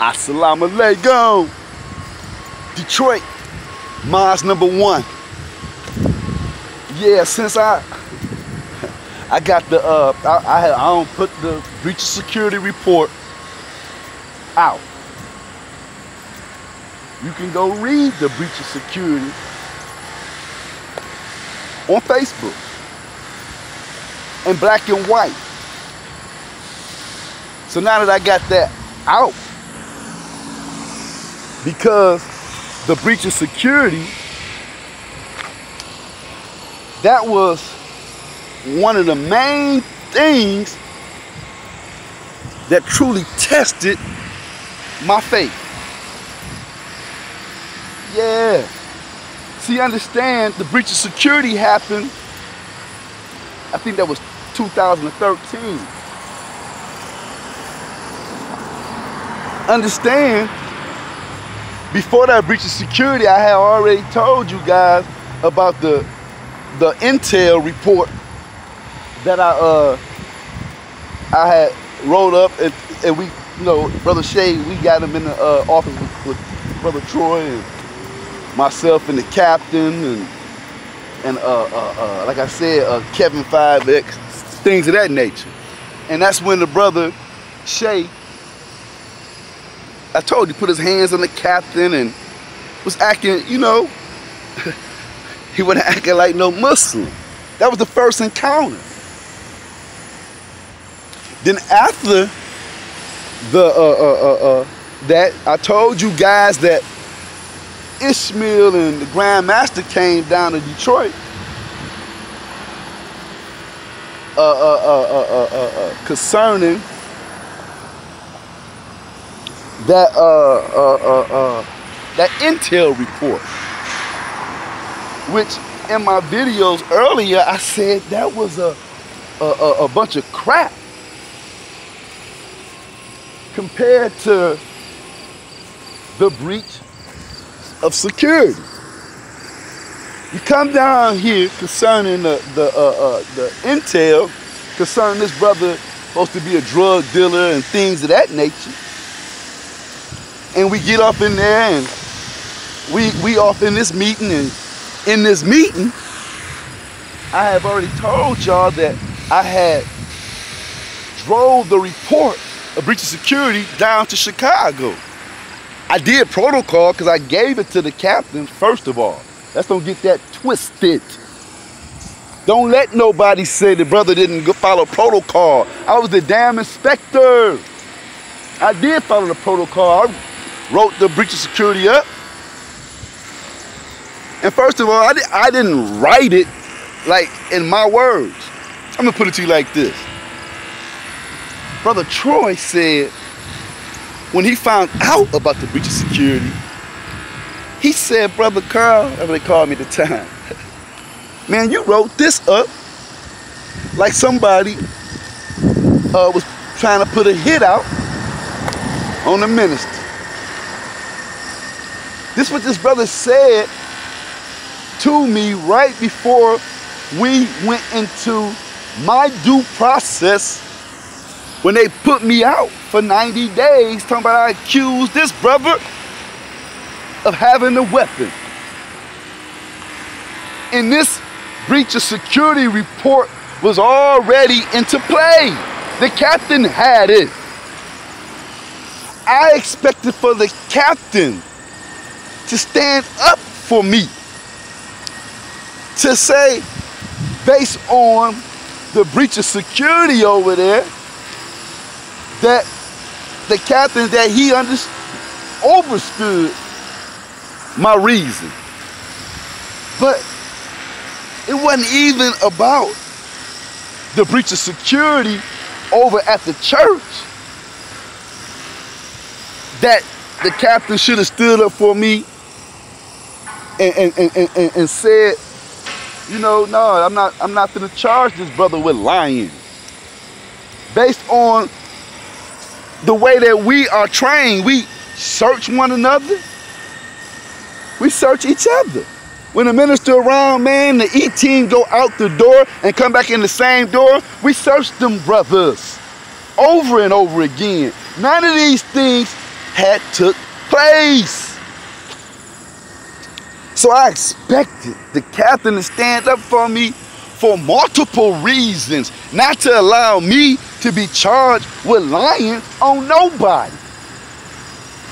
Assalamu alaikum. Detroit, Mars #1. Yeah, since I got the I don't put the breach of security report out. You can go read the breach of security on Facebook in black and white. So now that I got that out, because the breach of security, that was one of the main things that truly tested my faith. Yeah. See, understand, the breach of security happened, I think that was 2013. Understand, before that breach of security, I had already told you guys about the intel report that I had wrote up, and we, you know, Brother Shay, we got him in the office with Brother Troy and myself and the captain and like I said, Kevin 5X, things of that nature. And that's when the brother Shay, I told you, put his hands on the captain and was acting, you know, he wasn't acting like no Muslim. That was the first encounter. Then after that, I told you guys that Ishmael and the Grand Master came down to Detroit concerning that that intel report, which in my videos earlier I said that was a bunch of crap compared to the breach of security. You come down here concerning the intel concerning this brother supposed to be a drug dealer and things of that nature, and we get up in there and we off in this meeting, and in this meeting I have already told y'all that I had drove the report of breach of security down to Chicago. I did protocol because I gave it to the captain, first of all. Let's don't get that twisted. Don't let nobody say the brother didn't follow protocol. I was the damn inspector. I did follow the protocol. I wrote the breach of security up. And first of all, I didn't write it like in my words. I'm gonna put it to you like this. Brother Troy said, when he found out about the breach of security, he said, Brother Carl, that's what they called me at the time, man, you wrote this up like somebody was trying to put a hit out on the minister. This is what this brother said to me right before we went into my due process, when they put me out for 90 days, talking about I accused this brother of having a weapon. And this breach of security report was already into play. The captain had it. I expected for the captain to stand up for me, to say, based on the breach of security over there, that the captain, that he overstood my reason. But it wasn't even about the breach of security over at the church that the captain should have stood up for me and said, you know, no, I'm not gonna charge this brother with lying. Based on the way that we are trained, we search one another. We search each other. When the minister around, man, the E-team go out the door and come back in the same door, we search them brothers over and over again. None of these things had took place. So I expected the captain to stand up for me for multiple reasons, not to allow me to be charged with lying on nobody.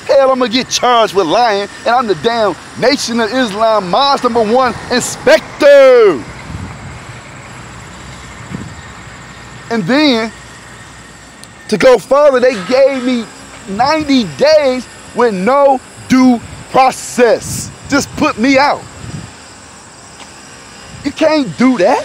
Hell, I'm gonna get charged with lying, and I'm the damn Nation of Islam Mosque #1 inspector. And then, to go further, they gave me 90 days with no due process. Just put me out. You can't do that.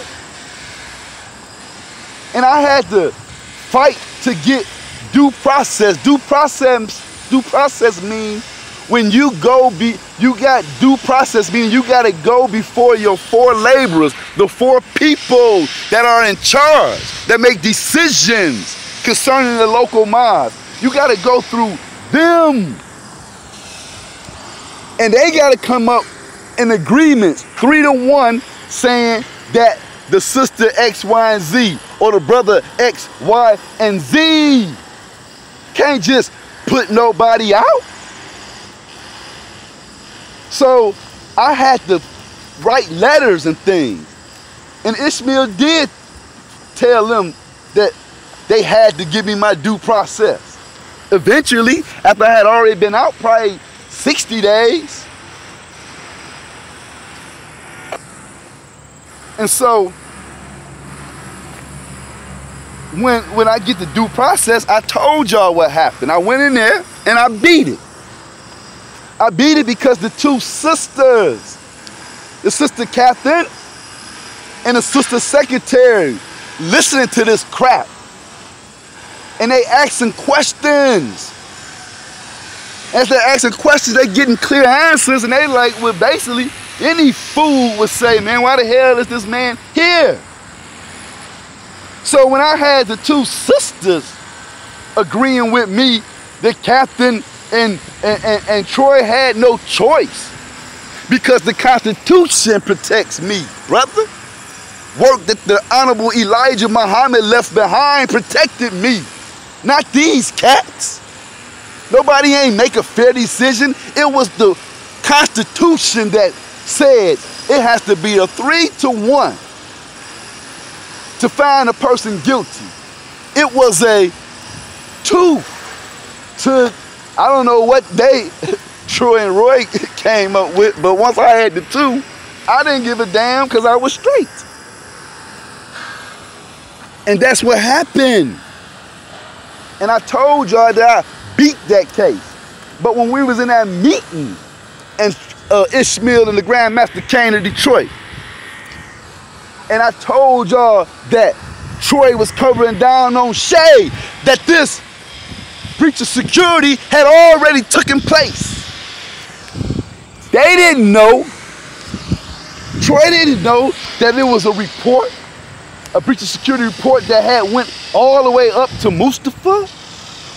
And I had to fight to get due process. Due process means when you got due process means you got to go before your 4 laborers, the 4 people that are in charge, that make decisions concerning the local mosque. You got to go through them. And they got to come up in agreements, 3 to 1, saying that the sister X, Y, and Z, or the brother X, Y, and Z can't just put nobody out. So I had to write letters and things. And Ishmael did tell them that they had to give me my due process. Eventually, after I had already been out probably 60 days. And so when I get the due process, I told y'all what happened. I went in there and I beat it. I beat it because the 2 sisters, the sister captain and the sister secretary, listening to this crap. And they asking questions. As they're asking questions, they getting clear answers, and they like, well, basically, any fool would say, man, why the hell is this man here? So when I had the 2 sisters agreeing with me, the captain and Troy had no choice, because the Constitution protects me, brother. Work that the Honorable Elijah Muhammad left behind protected me, not these cats. Nobody ain't make a fair decision. It was the Constitution that said it has to be a 3 to 1 to find a person guilty. It was a 2 to, I don't know what they, Troy and Roy came up with, but once I had the 2, I didn't give a damn because I was straight. And that's what happened. And I told y'all that I beat that case. But when we was in that meeting, and Ishmael and the Grand Master came to Detroit, and I told y'all that Troy was covering down on Shay, that this breach of security had already taken place. They didn't know, Troy didn't know that it was a report, a breach of security report that had went all the way up to Mustafa.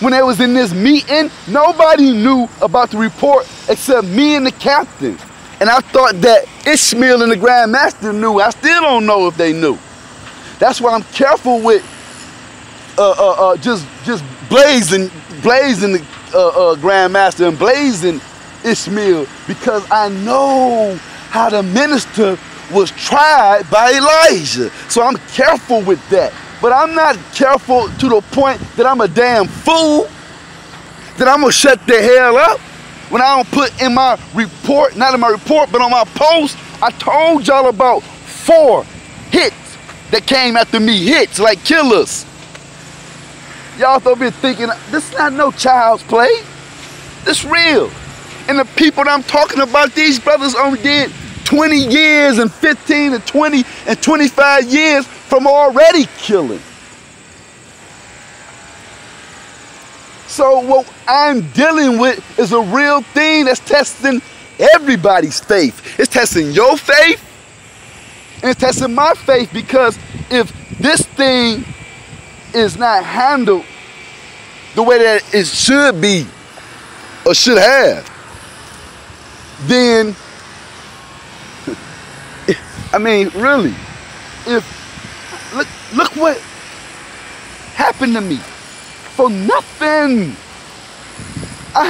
When they was in this meeting, nobody knew about the report except me and the captain. And I thought that Ishmael and the Grand Master knew. I still don't know if they knew. That's why I'm careful with just blazing the Grand Master and blazing Ishmael, because I know how the minister was tried by Elijah. So I'm careful with that. But I'm not careful to the point that I'm a damn fool, that I'm gonna shut the hell up when I don't put in my report, not in my report, but on my post. I told y'all about 4 hits that came after me, hits like killers. Y'all don't be thinking, this is not no child's play. This real. And the people that I'm talking about, these brothers only did 20 years and 15 and 20 and 25 years from already killing. So what I'm dealing with is a real thing that's testing everybody's faith. It's testing your faith, and it's testing my faith, because if this thing is not handled the way that it should be or should have, then, I mean, really, look what happened to me for nothing. I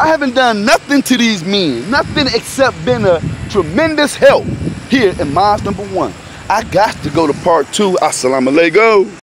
haven't done nothing to these men. Nothing except been a tremendous help here in Mosque Number 1. I got to go to part 2. Assalamu alaikum.